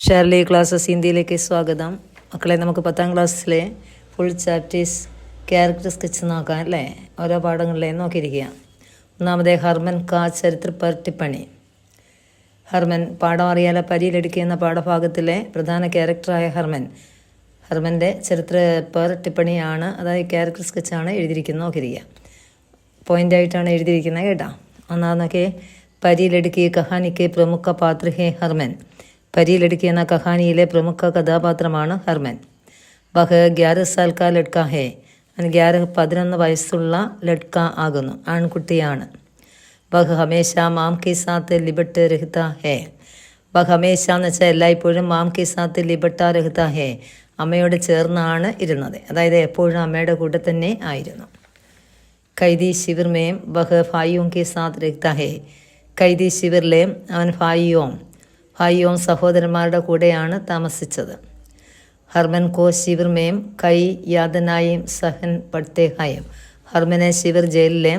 Shirley classes ഹിന്ദിയിലേക്ക് സ്വാഗതം. മക്കളെ, നമുക്ക് 10ാം ക്ലാസ്സിലെ ഫുൾ ചാപ്റ്റേഴ്സ് ക്യാരക്ടർ സ്കെച്ച് നോക്കാം അല്ലേ? ഓരോ പാഠങ്ങളിലേയും നോക്കിയിരിക്കുക. ഒന്നാമത് ഹർമൻ കാ ചരിത്ര പർ ടിപ്പണി. ഹർമൻ പാഠം അറിയാല പരിയിലെടുക്കുക എന്ന പാഠഭാഗത്തിലെ പ്രധാന ക്യാരക്ടറായ ഹർമൻ്റെ ചരിത്ര പർ ടിപ്പണിയാണ്, അതായത് ക്യാരക്ടർ സ്കെച്ചാണ് എഴുതിയിരിക്കുന്നത്. നോക്കിയിരിക്കുക, പോയിൻ്റായിട്ടാണ് എഴുതിയിരിക്കുന്നത് കേട്ടോ. ഒന്നാമതൊക്കെ പരിയിലെടുക്കുക കഹാനിക്ക് പ്രമുഖ പാത്ര ഹേ ഹർമൻ. പരിയിലടുക്കി എന്ന കഹാനിയിലെ പ്രമുഖ കഥാപാത്രമാണ് ഹർമൻ. വഹ് 11 സാൽ കാ ലഡ്ക ഹേ. 11 വയസ്സുള്ള ലഡ്ക ആകുന്നു, ആൺകുട്ടിയാണ്. വഹ് ഹമേശ മാം കെ സാത്ത് ലിബട്ട് രഹിത ഹേ. വഹ് ഹമേശ എന്ന് വെച്ചാൽ എല്ലായ്പ്പോഴും മാം കെ സാത്ത് ലിബട്ട രഹിത ഹേ, അമ്മയോട് ചേർന്നാണ് ഇരുന്നത്, അതായത് എപ്പോഴും അമ്മയുടെ കൂടെ തന്നെ ആയിരുന്നു. കൈദി ശിവിർ മേം വഹ് ഭായിയോം കെ സാത്ത് രഹിത ഹേ. കൈദി ശിവിറിലെയും അവൻ ഭായിയോം സഹോദരന്മാരുടെ കൂടെയാണ് താമസിച്ചത്. ഹർമൻ കോ ശിവിർ മേം കൈ യാതനായും സഹൻ പടുത്തേഹായും. ഹർമനെ ശിവിർ ജയിലിലെ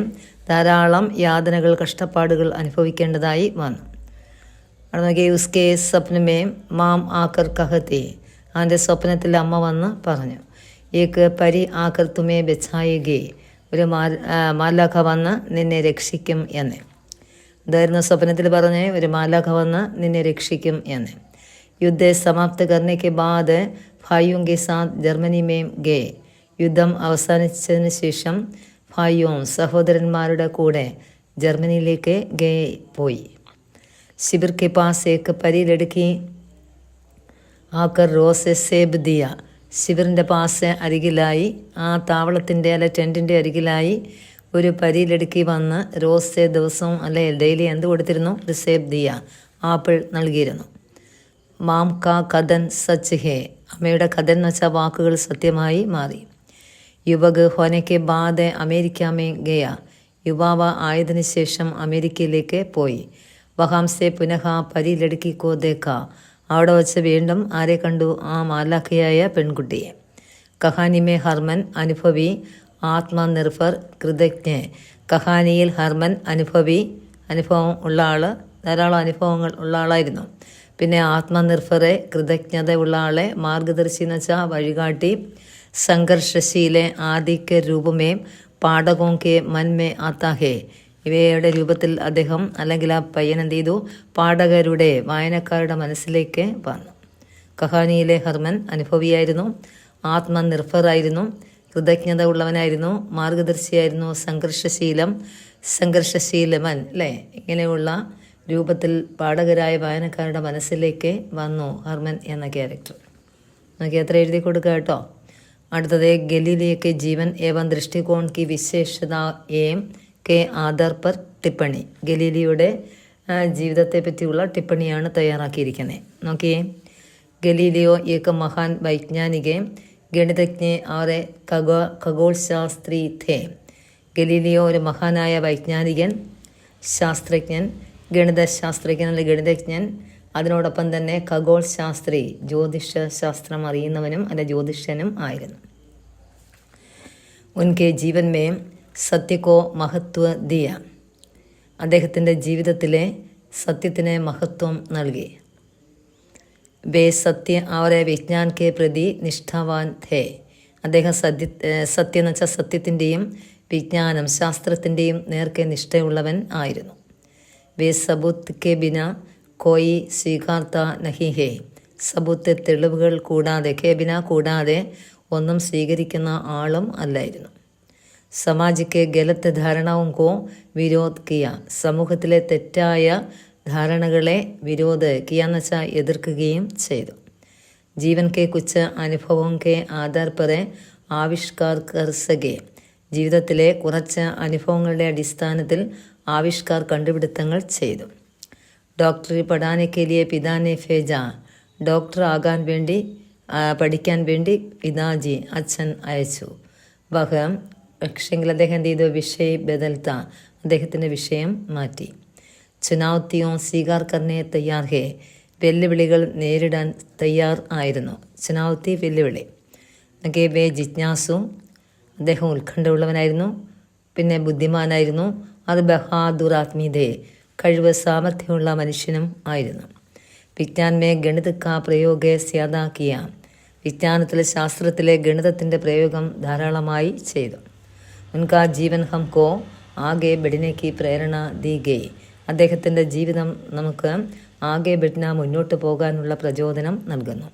ധാരാളം യാതനകൾ, കഷ്ടപ്പാടുകൾ അനുഭവിക്കേണ്ടതായി വന്നു. അവിടെ നോക്കി, ഉസ്കെ സ്വപ്നമേം മാം ആക്കർ കഹത്തി. അവൻ്റെ സ്വപ്നത്തിൽ അമ്മ വന്ന് പറഞ്ഞു, ഏക്ക് പരി ആക്കർ തുമേ ബെച്ചായികെ. ഒരു മാലാഖ വന്ന് നിന്നെ രക്ഷിക്കും എന്ന്. ഇതായിരുന്നു സ്വപ്നത്തിൽ പറഞ്ഞ്, ഒരു മാലാഖ വന്ന് നിന്നെ രക്ഷിക്കും എന്ന്. യുദ്ധ സമാപ്ത കർണയ്ക്ക് ബാദ് ഭായിയോം കെ സാത്ത് ജർമ്മനി മേം ഗേ. യുദ്ധം അവസാനിച്ചതിന് ശേഷം ഭായിയോം സഹോദരന്മാരുടെ കൂടെ ജർമ്മനിയിലേക്ക് ഗേ പോയി. ശിബിർ കെ പാസ് ഏക്ക് പരി ലടുക്കി ആക്കർ റോസ് സേബ് ദിയ. ശിബിറിൻ്റെ പാസ് അരികിലായി, ആ താവളത്തിൻ്റെ അല്ലെ ടെൻറ്റിൻ്റെ അരികിലായി ഒരു പരിയിലെടുക്കി വന്ന് റോസ് ദിവസവും അല്ലെ ഡെയിലി എന്ത് കൊടുത്തിരുന്നു? റിസേബ് ദിയ, ആപ്പിൾ നൽകിയിരുന്നു. മാം കാ കഥൻ സച്ച് ഹേ. അമ്മയുടെ കഥൻ എന്ന് വെച്ചാൽ വാക്കുകൾ സത്യമായി മാറി. Yuvak ഹോനയ്ക്ക് ബാദ് America may Gaya. യുവാവ ആയതിനു ശേഷം അമേരിക്കയിലേക്ക് പോയി. വഹാംസെ പുനഃ പരിയിലെടുക്കി കോ ദേക്ക. അവിടെ വച്ച് വീണ്ടും ആരെ കണ്ടു? ആ മാലാഖയായ പെൺകുട്ടിയെ. കഹാനി മേ ഹർമൻ അനുഭവി ആത്മനിർഭർ കൃതജ്ഞ. കഹാനിയിൽ ഹർമൻ അനുഭവം ഉള്ള ആള്, ധാരാളം അനുഭവങ്ങൾ ഉള്ള ആളായിരുന്നു. പിന്നെ ആത്മനിർഭറെ, കൃതജ്ഞത ഉള്ള ആളെ, മാർഗദർശി എന്ന് വെച്ചാൽ വഴികാട്ടി. സംഘർഷശീലെ ആദിക്യ രൂപമേ പാഠകോം കെ മൻമേ ആത്താഹേ. ഇവയുടെ രൂപത്തിൽ അദ്ദേഹം, അല്ലെങ്കിൽ ആ പയ്യൻ എന്ത് ചെയ്തു? പാഠകരുടെ, വായനക്കാരുടെ മനസ്സിലേക്ക് വന്നു. കഹാനിയിലെ ഹർമൻ അനുഭവിയായിരുന്നു, ആത്മനിർഭറായിരുന്നു, കൃതജ്ഞത ഉള്ളവനായിരുന്നു, മാർഗദർശിയായിരുന്നു, സംഘർഷശീലമൻ അല്ലേ? ഇങ്ങനെയുള്ള രൂപത്തിൽ പാഠകരായ വായനക്കാരുടെ മനസ്സിലേക്ക് വന്നു ഹർമൻ എന്ന ക്യാരക്ടർ. നമുക്ക് എത്ര എഴുതി കൊടുക്കുക കേട്ടോ. അടുത്തത് ഗലീലിയയ്ക്ക് ജീവൻ ഏവം ദൃഷ്ടികോൺ കി വിശേഷത ഏം കെ ആധാർ പർ ടിപ്പണി. ഗലീലിയുടെ ജീവിതത്തെ പറ്റിയുള്ള ടിപ്പണിയാണ് തയ്യാറാക്കിയിരിക്കുന്നത്. നോക്കിയേ, ഗലീലിയോ ഏക മഹാൻ വൈജ്ഞാനിക ഗണിതജ്ഞ और खगोलशास्त्री थे. ഗലീലിയോ ഒരു മഹാനായ വൈജ്ഞാനികൻ, ശാസ്ത്രജ്ഞൻ, ഗണിതശാസ്ത്രജ്ഞൻ അല്ലെങ്കിൽ ഗണിതജ്ഞൻ, അതിനോടൊപ്പം തന്നെ ഖഗോൾ ശാസ്ത്രി, ജ്യോതിഷ ശാസ്ത്രം അറിയുന്നവനും അല്ലെ ജ്യോതിഷനും ആയിരുന്നു. ഉൻകെ ജീവൻ മേം സത്യക്കോ മഹത്വ ദിയ. അദ്ദേഹത്തിൻ്റെ ജീവിതത്തിലെ സത്യത്തിന് മഹത്വം നൽകി. വേ സത്യ അവരെ വിജ്ഞാൻ കെ പ്രതി നിഷ്ഠാവാൻ ഥേ. അദ്ദേഹം സത്യം എന്ന് വെച്ചാൽ സത്യത്തിൻ്റെയും വിജ്ഞാനം, ശാസ്ത്രത്തിൻ്റെയും നേർക്കെ നിഷ്ഠയുള്ളവൻ ആയിരുന്നു. വേ സബൂത്ത് കെ ബിന കോയി സ്വീകാർത്ത നഹി ഹേ. സബൂത്ത് തെളിവുകൾ കൂടാതെ, കെ ബിന കൂടാതെ ഒന്നും സ്വീകരിക്കുന്ന ആളും അല്ലായിരുന്നു. സമാജിക്ക് ഗലത്ത് ധാരണവും കോ വിരോധ് കിയ. സമൂഹത്തിലെ തെറ്റായ ധാരണകളെ വിരോധ് കിയാന്ന് വെച്ചാൽ എതിർക്കുകയും ചെയ്തു. ജീവൻ കെ കുച്ച് അനുഭവം കെ ആധാർ പറെ ആവിഷ്കാർ കർ സകെ. ജീവിതത്തിലെ കുറച്ച് അനുഭവങ്ങളുടെ അടിസ്ഥാനത്തിൽ ആവിഷ്കാർ കണ്ടുപിടുത്തങ്ങൾ ചെയ്തു. ഡോക്ടറി പഠാനയ്ക്ക് ലിയെ പിതാനെ ഫേജ. ഡോക്ടർ ആകാൻ വേണ്ടി, പഠിക്കാൻ വേണ്ടി പിതാജി, അച്ഛൻ അയച്ചു. വഹം പക്ഷെങ്കിൽ അദ്ദേഹം എന്ത് ചെയ്തു? വിഷയ ബദൽത്ത, അദ്ദേഹത്തിൻ്റെ വിഷയം മാറ്റി. ചുനൗത്തിയോ സ്വീകാർ കർണേ തയ്യാർ ഹേ. വെല്ലുവിളികൾ നേരിടാൻ തയ്യാർ ആയിരുന്നു. ചുനൗത്തി വെല്ലുവിളി. നഗേ ബേ ജിജ്ഞാസു, അദ്ദേഹം ഉത്കണ്ഠയുള്ളവനായിരുന്നു, പിന്നെ ബുദ്ധിമാനായിരുന്നു. അത് ബഹാദുർ ആത്മീയതയെ, കഴിവ് സാമർഥ്യമുള്ള മനുഷ്യനും ആയിരുന്നു. വിജ്ഞാൻ മേ ഗണിത കാ പ്രയോഗ സ്യാദാ കിയ. വിജ്ഞാനത്തിലെ ശാസ്ത്രത്തിലെ ഗണിതത്തിൻ്റെ പ്രയോഗം ധാരാളമായി ചെയ്തു. ഉൻകാ ജീവൻ ഹംകോ ആകെ ബെഡിനേക്ക് പ്രേരണ ദീ ഗേ. അദ്ദേഹത്തിൻ്റെ ജീവിതം നമുക്ക് ആകെ ബെഡിന മുന്നോട്ട് പോകാനുള്ള പ്രചോദനം നൽകുന്നു.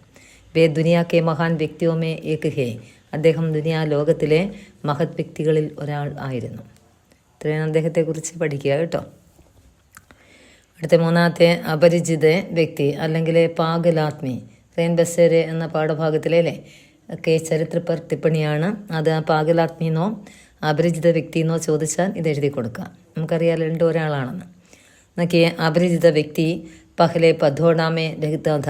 വേ ദുനിയാ കെ മഹാൻ വ്യക്തിയോമേ ഏക് ഹേ. അദ്ദേഹം ദുനിയാ ലോകത്തിലെ മഹത് വ്യക്തികളിൽ ഒരാൾ ആയിരുന്നു. ഇത്രയും അദ്ദേഹത്തെക്കുറിച്ച് പഠിക്കുക കേട്ടോ. അടുത്ത മൂന്നാമത്തെ അപരിചിത വ്യക്തി അല്ലെങ്കിൽ പാഗലാത്മി. റെയിൻ ബസേരെ എന്ന പാഠഭാഗത്തിലെ ഒക്കെ ചരിത്രപ്പർ ടിപ്പണിയാണ്. അത് പാഗലാത്മി എന്നോ അപരിചിത വ്യക്തി എന്നോ ചോദിച്ചാൽ ഇത് എഴുതി കൊടുക്കാം. നമുക്കറിയാം രണ്ടും ഒരാളാണെന്ന്. നോക്കിയേ, അപരിചിത വ്യക്തി പഹലെ പഥോഡാമേ രഹിതാധ.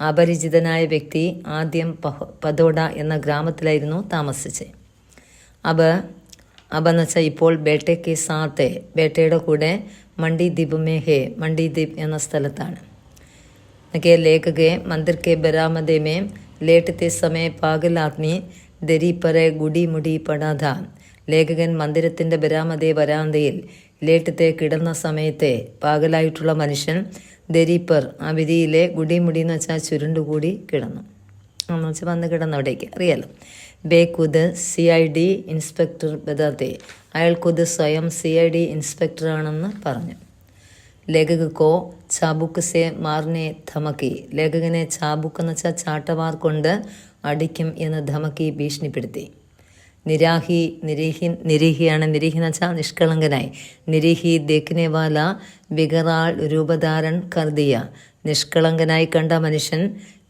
അപരിചിതനായ വ്യക്തി ആദ്യം പഥോഡ എന്ന ഗ്രാമത്തിലായിരുന്നു താമസിച്ചത്. അബെന്ന് വെച്ചാൽ ഇപ്പോൾ ബേട്ടയ്ക്ക് സാത്തെ, ബേട്ടയുടെ കൂടെ മണ്ഡിദ്വീപ് മേ ഹേ, മണ്ഡിദ്വീപ് എന്ന സ്ഥലത്താണ്. നോക്കിയ ലേഖകെ മന്ദിർ കെ ബരാമദേ മേ ലേട്ടത്തെ സമയ പാഗൽ ആദ്മി ദരി പരെ ഗുഡി മുടി പടാധ. ലേഖകൻ മന്ദിരത്തിൻ്റെ ബരാമദേ വരാന്തയിൽ ലേട്ടത്തെ കിടന്ന സമയത്തെ പാകലായിട്ടുള്ള മനുഷ്യൻ ദരിപ്പർ, ആ വിരിയിലെ ഗുഡിമുടി എന്ന് വെച്ചാൽ ചുരുണ്ടുകൂടി കിടന്നു എന്ന് വെച്ചാൽ വന്ന് കിടന്നവിടേക്ക് അറിയാലോ. ബേഖുദ് CID ഇൻസ്പെക്ടർ ബദാത്തെ. അയാൾ ഖുദ് സ്വയം CID ഇൻസ്പെക്ടറാണെന്ന് പറഞ്ഞു. ലേഖക കോ ചാബുക്ക് സെ മാർനെ ധമക്കി. ലേഖകനെ ചാബുക്ക് എന്ന് വെച്ചാൽ ചാട്ടവാർ കൊണ്ട് അടിക്കും എന്ന് ധമക്കി ഭീഷണിപ്പെടുത്തി. നിരീഹിയാണ്. നിരീഹി എന്ന് വെച്ചാൽ നിഷ്കളങ്കനായി. നിരീഹി ദേഖ്നെ വാല വികറാൾ രൂപധാരൺ കർദിയ. നിഷ്കളങ്കനായി കണ്ട മനുഷ്യൻ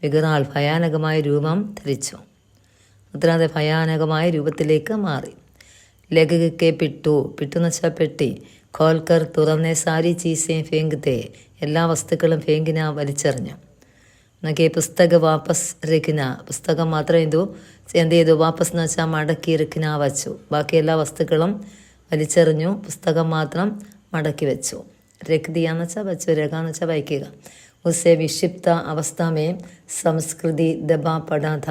വികറാൾ ഭയാനകമായ രൂപം ധരിച്ചു. അത്ര ഭയാനകമായ രൂപത്തിലേക്ക് മാറി. ലേഖകക്കെ പിട്ടു എന്ന് വെച്ചാൽ പെട്ടി. ഖോൽക്കർ തുറന്നെ സാരി ചീസേ ഫേങ്കത്തെ. എല്ലാ വസ്തുക്കളും ഫേങ്കിന വലിച്ചെറിഞ്ഞു. എന്നൊക്കെ പുസ്തക വാപ്പസ് രഖിന. പുസ്തകം മാത്രം എന്ത് ചെയ്തു വാപ്പസ് എന്ന് വെച്ചാൽ മടക്കി രഖിന വച്ചു. ബാക്കി എല്ലാ വസ്തുക്കളും വലിച്ചെറിഞ്ഞു, പുസ്തകം മാത്രം മടക്കി വെച്ചു. രഖ്ദിയാന്ന് വെച്ചാൽ വച്ചു, രഖ എന്ന് വെച്ചാൽ വയ്ക്കുക. ഉസ്സെ വിക്ഷിപ്ത അവസ്ഥമേ സംസ്കൃതി ദബാ പടാധ.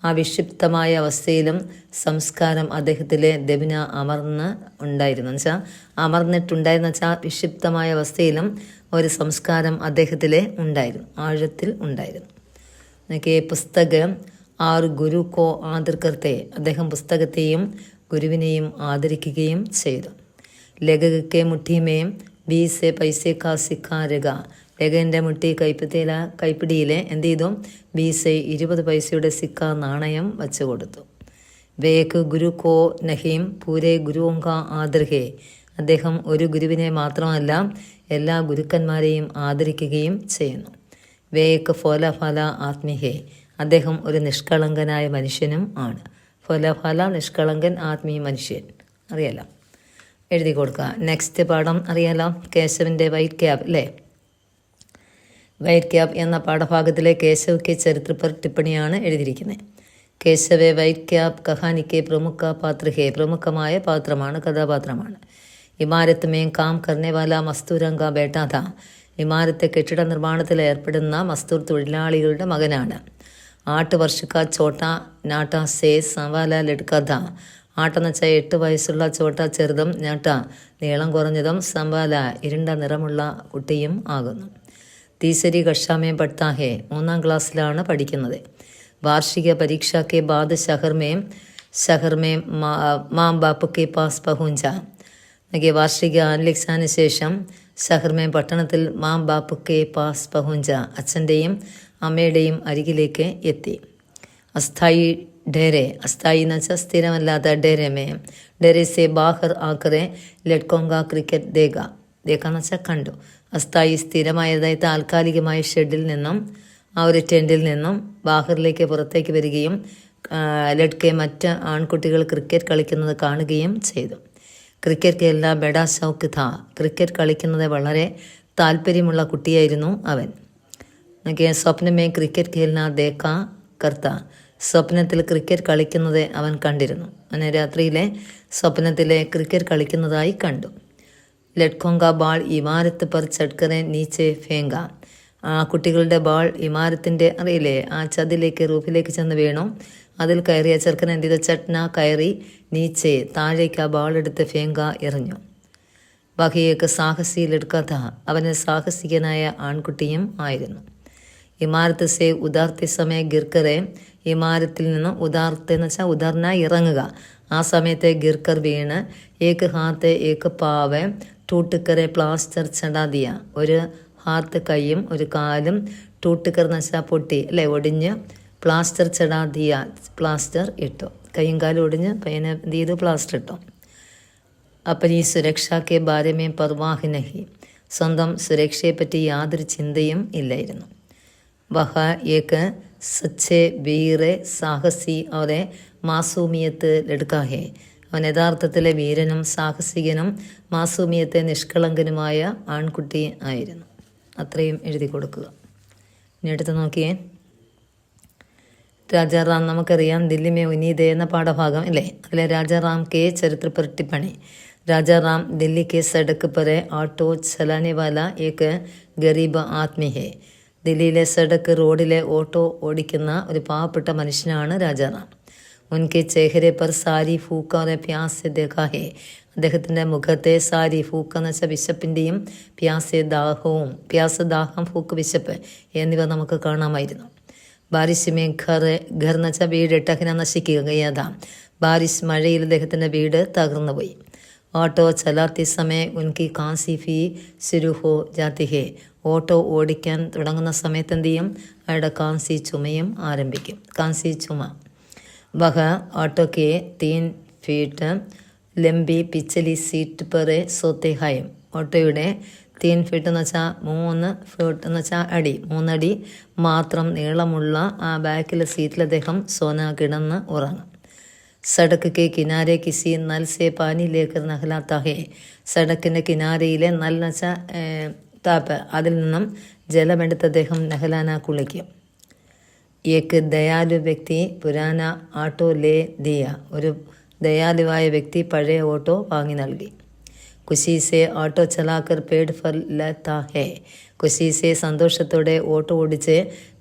ആ വിക്ഷിപ്തമായ അവസ്ഥയിലും സംസ്കാരം അദ്ദേഹത്തിലെ ദബിന അമർന്ന് ഉണ്ടായിരുന്നു. എന്ന് വെച്ചാൽ അമർന്നിട്ടുണ്ടായിരുന്നു വെച്ചാൽ വിക്ഷിപ്തമായ അവസ്ഥയിലും ഒരു സംസ്കാരം അദ്ദേഹത്തിലെ ഉണ്ടായിരുന്നു, ആഴത്തിൽ ഉണ്ടായിരുന്നു. എന്നൊക്കെ പുസ്തകം ആർ ഗുരു കോ ആദർക്കർത്തെ. അദ്ദേഹം പുസ്തകത്തെയും ഗുരുവിനെയും ആദരിക്കുകയും ചെയ്തു. ലേഖകക്കെ മുഠിമേയും 20 പൈസേ കാ സിക്ക രഖ. ലേഖകൻ്റെ മുട്ടി കൈപ്പിടിയിലെ എന്ത് ചെയ്തു 20 പൈസയുടെ സിക്ക നാണയം വച്ചു കൊടുത്തു. വേക്ക് ഗുരു കോ നഹീം പൂരെ ഗുരുവുങ്ക ആദർഹേ. അദ്ദേഹം ഒരു ഗുരുവിനെ മാത്രമല്ല എല്ലാ ഗുരുക്കന്മാരെയും ആദരിക്കുകയും ചെയ്യുന്നു. വേക്ക് ഫോലഫല ആത്മീഹേ. അദ്ദേഹം ഒരു നിഷ്കളങ്കനായ മനുഷ്യനും ആണ്. ഫോലഫല നിഷ്കളങ്കൻ, ആത്മീ മനുഷ്യൻ. അറിയാലോ, എഴുതി കൊടുക്കുക. നെക്സ്റ്റ് പാഠം അറിയാലോ, കേശവിൻ്റെ വൈറ്റ് ക്യാബ് അല്ലേ. വൈറ്റ് ക്യാബ് എന്ന പാഠഭാഗത്തിലെ കേശവ് കെ ചരിത്രപ്പർ ടിപ്പണിയാണ് എഴുതിയിരിക്കുന്നത്. കേശവെ വൈറ്റ് ക്യാബ് കഹാനിക്ക് പ്രമുഖ പാത്രഹേ. പ്രമുഖമായ പാത്രമാണ്, കഥാപാത്രമാണ്. ഇമാരത്ത് മേം കാം കർണേവാല മസ്തൂരംഗ ബേട്ടാഥ. ഇമാരത്തെ കെട്ടിട നിർമ്മാണത്തിൽ ഏർപ്പെടുന്ന മസ്തൂർ തൊഴിലാളികളുടെ മകനാണ്. 8 വർഷക്ക ചോട്ട നാട്ട സേ സവാല ലഡ്കഥ. ആട്ടെന്ന് വെച്ചാൽ 8 വയസ്സുള്ള ചോട്ട ചെറുതും നാട്ട നീളം കുറഞ്ഞതും സംവാല ഇരുണ്ട നിറമുള്ള കുട്ടിയും ആകുന്നു. തീസരി കക്ഷാമേ പഠിത്താഹേ. 3ാം ക്ലാസ്സിലാണ് പഠിക്കുന്നത്. വാർഷിക പരീക്ഷയ്ക്ക് ബാദ് ഷഹർമേം മാം ബാപ്പ് കെ പാസ് പഹുഞ്ച. വാർഷിക ആൻലിക്സാന് ശേഷം ഷഹർമേം പട്ടണത്തിൽ മാം ബാപ്പ് കെ പാസ് പഹുഞ്ച. അച്ഛൻ്റെയും അമ്മയുടെയും അരികിലേക്ക് എത്തി. അസ്ഥായി ഡേരെ. അസ്ഥായി എന്ന് വെച്ചാൽ സ്ഥിരമല്ലാത്ത ഡേരമേ. ഡേരെ സെ ബാഹർ ആക്കറെ ലഡ്കോങ്ക ക്രിക്കറ്റ് ദേക്കാന്ന് വെച്ചാൽ കണ്ടു. അസ്ഥായി സ്ഥിരമായതായി താൽക്കാലികമായ ഷെഡിൽ നിന്നും, ആ ഒരു ടെൻറ്റിൽ നിന്നും ബാഹറിലേക്ക് പുറത്തേക്ക് വരികയും ലഡ്കെ മറ്റ് ആൺകുട്ടികൾ ക്രിക്കറ്റ് കളിക്കുന്നത് കാണുകയും ചെയ്തു. ക്രിക്കറ്റ് എല്ലാ ബെഡാ ഷൗക്ക് ഥാ. ക്രിക്കറ്റ് കളിക്കുന്നത് വളരെ താല്പര്യമുള്ള കുട്ടിയായിരുന്നു അവൻ. സ്വപ്നമേ ക്രിക്കറ്റ് ഖേൽന ദേക്കാ കർത്ത. സ്വപ്നത്തിൽ ക്രിക്കറ്റ് കളിക്കുന്നത് അവൻ കണ്ടിരുന്നു. അങ്ങനെ രാത്രിയിലെ സ്വപ്നത്തിലെ ക്രിക്കറ്റ് കളിക്കുന്നതായി കണ്ടു. ലഡ്കോങ്ക ബാൾ ഇമാരത്ത് പർ ചട്കറെ നീച്ചെ ഫേങ്ക. ആ കുട്ടികളുടെ ബാൾ ഇമാരത്തിൻ്റെ അറിയില്ലേ ആ ചതിലേക്ക് റൂഫിലേക്ക് ചെന്ന് വീണു. അതിൽ കയറിയ ചെറുക്കൻ എന്ത് ചെയ്തു, ചട്ന കയറി നീച്ചെ താഴേക്ക് ആ ബാൾ എടുത്ത് ഫേങ്ക എറിഞ്ഞു. ബഹിയേക്ക് സാഹസിയിലെടുക്കാത്ത. അവന് സാഹസികനായ ആൺകുട്ടിയും ആയിരുന്നു. ഇമാരത്ത് സേ ഉദാർത്തെ സമയ ഗിർക്കറെ, ഇമാരത്തിൽ നിന്ന് ഉദാർത്തെ എന്ന് വെച്ചാൽ ഉദർന ഇറങ്ങുക. ആ സമയത്തെ ഗിർക്കർ വീണ് ഏക്ക് ഹാത്ത് ഏക്ക് പാവ് ടൂട്ടുക്കറെ പ്ലാസ്റ്റർ ചടാതിയ, ഒരു ഹാത്ത് കൈയും ഒരു കാലും ടൂട്ടുക്കർ എന്ന് വെച്ചാൽ പൊട്ടി അല്ലേ, ഒടിഞ്ഞ് പ്ലാസ്റ്റർ ചടാതിയ, പ്ലാസ്റ്റർ ഇട്ടു. കൈയും കാലും ഒടിഞ്ഞ് പയ്യനെ എന്ത് ചെയ്തു, പ്ലാസ്റ്റർ ഇട്ടു. അപ്പം ഈ സുരക്ഷാക്കെ ബാരമേ പർവാഹ് നഹി, സ്വന്തം സുരക്ഷയെപ്പറ്റി യാതൊരു ചിന്തയും ഇല്ലായിരുന്നു. വഹ ഏക്ക് സച്ചേ വീറെ സാഹസി അവരെ മാസൂമിയത്ത് ലടുക്കാഹേ, അവൻ യഥാർത്ഥത്തിലെ വീരനും സാഹസികനും മാസൂമിയത്തെ നിഷ്കളങ്കനുമായ ആൺകുട്ടി ആയിരുന്നു. അത്രയും എഴുതി കൊടുക്കുക. ഇനി എടുത്ത് നോക്കിയേ, രാജാറാം നമുക്കറിയാം ദില്ലി മേ ഉന്നീതേ എന്ന പാഠഭാഗം അല്ലേ, അതിലെ രാജാറാം കെ ചരിത്ര पर टिप्पणी. രാജാറാം दिल्ली के सड़क पर ऑटो चलाने वाला एक गरीब आदमी है. ദില്ലിയിലെ സഡക്ക്, റോഡിലെ ഓട്ടോ ഓടിക്കുന്ന ഒരു പാവപ്പെട്ട മനുഷ്യനാണ് രാജാറാം. ഉൻകെ ചേഹരെ പർ സാരി ഫൂക്ക और പ്യാസ് ദേഖാ ഹേ, അദ്ദേഹത്തിൻ്റെ മുഖത്തെ സാരി ഫൂക്ക എന്ന് വെച്ചാൽ വിശപ്പിൻ്റെയും പ്യാസ് ദാഹവും, പ്യാസ് ദാഹം ഫൂക്ക് വിശപ്പ് എന്നിവ നമുക്ക് കാണാമായിരുന്നു. ബാരിഷ് മേ ഘർ, ഘർ എന്ന് വെച്ചാൽ വീട്, ടഹന നശിക്കുകയതാ, ബാരിഷ് മഴയിൽ അദ്ദേഹത്തിൻ്റെ വീട് തകർന്നു പോയി. ഓട്ടോ ചലാത്തി സമയ ഉൻകി കാൻസി ഫി ശുരു ഹോ ജാതി ഹേ, ഓട്ടോ ഓടിക്കാൻ തുടങ്ങുന്ന സമയത്ത് എന്ത് ചെയ്യും, അയാളുടെ കാൻസി ചുമയും ആരംഭിക്കും, കാൻസി ചുമ. വഹ ഓട്ടോ കെ 3 ഫീറ്റ് ലംബി പിച്ചലി സീറ്റ് पर सोते हैं, ഓട്ടോയുടെ 3 ഫീറ്റ് എന്ന് വെച്ചാൽ 3 ഫീറ്റ് എന്ന് വെച്ചാൽ അടി, 3 അടി മാത്രം നീളമുള്ള ആ ബാക്കിലെ സീറ്റിൽ അദ്ദേഹം സോന കിടന്ന് ഉറങ്ങും. സടക്ക് കെ കിനാരെ കിസി നൽ സെ പാനി ലേക്കർ നഹലാത്ത ഹേ, സടക്കിൻ്റെ കിനാരയിലെ നൽ എന്ന് വെച്ചാൽ താപ്പ്, അതിൽ നിന്നും ജലമെടുത്ത് അദ്ദേഹം നഹലാന കുളിക്കും. ഏക്ക് ദയാലു വ്യക്തി പുരാന ആട്ടോ ലേ ദിയ, ഒരു ദയാലുവായ വ്യക്തി പഴയ ഓട്ടോ വാങ്ങി നൽകി. കുശീസെ ഓട്ടോ ചലാക്കർ പേഡ് ഫർ ലത്താ ഹേ, കുശീസെ സന്തോഷത്തോടെ ഓട്ടോ ഓടിച്ച്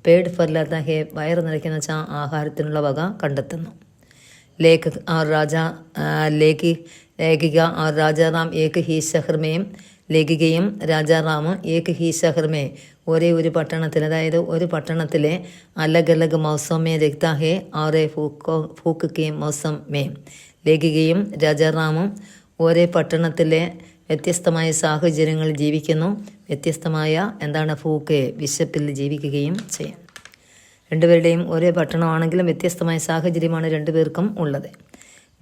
പേഡ് ഫർ ലത്താ ഹേ, വയറ് നിറയ്ക്കുന്ന വെച്ചാൽ ആഹാരത്തിനുള്ള വക കണ്ടെത്തുന്നു. ലേഖക और राजा ലേഖിക और രാജാറാം ഏക് he ശഹർ ma'am, ലേഖികയും രാജാറാമും Ek he ശഹർ may, ഒരേ ഒരു പട്ടണത്തിൽ, അതായത് ഒരു പട്ടണത്തിലെ അലഗ് അലഗ് മൗസം മേ രഖ്താ ഹേ ഔറെ ഫൂക്ക് കെ മൗസം മേ, ലേഖികയും രാജാറാമും ഒരേ പട്ടണത്തിലെ വ്യത്യസ്തമായ സാഹചര്യങ്ങളിൽ ജീവിക്കുന്നു, വ്യത്യസ്തമായ എന്താണ് ഫൂക്ക്, വിശപ്പിൽ ജീവിക്കുകയും ചെയ്യും. രണ്ടുപേരുടെയും ഒരേ പട്ടണമാണെങ്കിലും വ്യത്യസ്തമായ സാഹചര്യമാണ് രണ്ടുപേർക്കും ഉള്ളത്.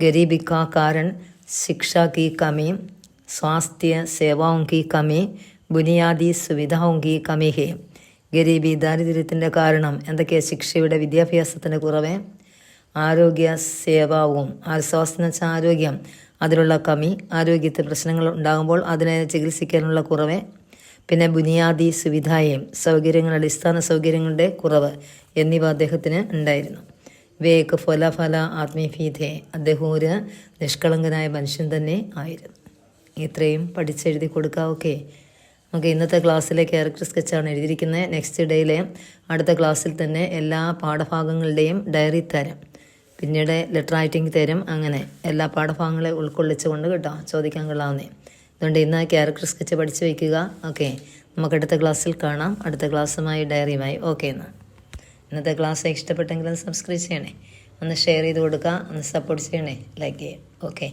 ഗരീബി കാ കാരൺ ശിക്ഷാ കി കമി, സ്വാസ്ഥ്യ സേവാओं की കമി, ബുനിയാദി സുവിധാओं की കമി ഹേ. ഗരീബി, ദാരിദ്ര്യത്തിൻ്റെ കാരണം എന്തൊക്കെയാണ്? ശിക്ഷയുടെ, വിദ്യാഭ്യാസത്തിൻ്റെ കുറവ്, ആരോഗ്യ സേവാവും, സ്വാസ്ഥ്യം എന്ന് വെച്ചാൽ ആരോഗ്യം, അതിലുള്ള കമി, ആരോഗ്യത്തിൽ പ്രശ്നങ്ങൾ ഉണ്ടാകുമ്പോൾ അതിനെ ചികിത്സിക്കാനുള്ള കുറവ്, പിന്നെ ബുനിയാദി സുവിധായും, സൗകര്യങ്ങൾ, അടിസ്ഥാന സൗകര്യങ്ങളുടെ കുറവ് എന്നിവ അദ്ദേഹത്തിന് ഉണ്ടായിരുന്നു. വേക്ക് ഫല ആത്മീ ഫീതേ, അദ്ദേഹം ഒരു നിഷ്കളങ്കനായ മനുഷ്യൻ തന്നെ ആയിരുന്നു. ഇത്രയും പഠിച്ചെഴുതി കൊടുക്കുക. ഓക്കെ, നമുക്ക് ഇന്നത്തെ ക്ലാസ്സിലെ ക്യാരക്ടർ സ്കെച്ചാണ് എഴുതിയിരിക്കുന്നത്. നെക്സ്റ്റ് ഡേയിലെ അടുത്ത ക്ലാസ്സിൽ തന്നെ എല്ലാ പാഠഭാഗങ്ങളുടെയും ഡയറി തരും, പിന്നീട് ലെറ്റർ റൈറ്റിംഗ് തരും. അങ്ങനെ എല്ലാ പാഠഭാഗങ്ങളെ ഉൾക്കൊള്ളിച്ചുകൊണ്ട് കേട്ടോ ചോദിക്കാൻ കൊള്ളാവുന്നേ. അതുകൊണ്ട് ഇന്ന് ക്യാരക്ടർ സ്കെച്ച് പഠിച്ചു വയ്ക്കുക. ഓക്കെ, നമുക്ക് അടുത്ത ക്ലാസ്സിൽ കാണാം, അടുത്ത ക്ലാസ്സുമായി ഡയറിയുമായി. ഓക്കെ, ഇന്നത്തെ ക്ലാസ് ഇഷ്ടപ്പെട്ടെങ്കിൽ ഒന്ന് സബ്സ്ക്രൈബ് ചെയ്യണേ, ഒന്ന് ഷെയർ ചെയ്ത് കൊടുക്കുക, ഒന്ന് സപ്പോർട്ട് ചെയ്യണേ, ലൈക്ക് ചെയ്യേ. ഓക്കെ.